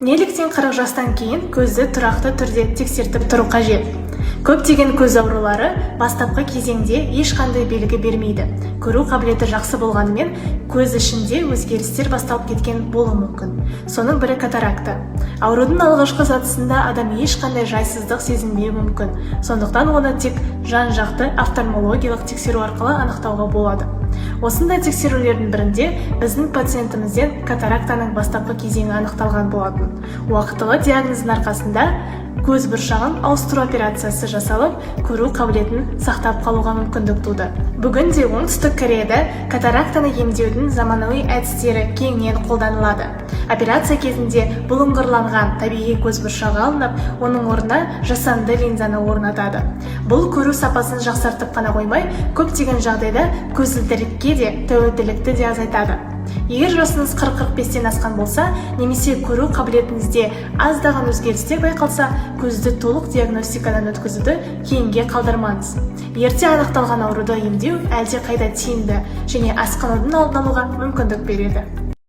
Неліктен 40 жастан кейін көзді тұрақты түрде тексертіп тұру қажет? Көптеген көз аурулары бастапқы кезеңде ешқандай белгі бермейді. Көру қабілеті жақсы болғанымен, көз ішінде өзгерістер басталып кеткен болуы мүмкін. Соның бірі катаракта. Аурудың алғашқы сатысында адам ешқандай жайсыздық сезінбеуі мүмкін. Сондықтан оны тек жан-жақты офтальмологиялық тексеру арқылы анықтауға болады. Осындай тексерулердің бірінде біздің пациентімізден катарактаның бастапқы кезеңі анықталған болатын. Уақытылы диагноздың арқасында көз бұршағын ауыстыру операциясы жасалып, көру қабілетін сақтап қалуға мүмкіндік туды. Бүгінде Оңтүстік Кореяда катарактаны емдеудің заманауи әдістері кеңінен қолданылады. Операция кезінде бұлыңғырланған табиғи көз бұршағы алынып, оның орнына жасанды линзаны орнатады. Бұл көру сапасын жақсартып қана қоймай, көптеген жағдайда көзілдірікке де тәуелділікті де азайтады. Егер жасыңыз 40-45-тен асқан болса, немесе көру қабілетіңізде аздаған өзгерістер байқалса, көзді толық диагностикадан өткізуді кейінге қалдырмаңыз. Ерте анықталған ауруды емдеу әлде қайда тиімді және асқынудың алдын алуға мүмкіндік береді.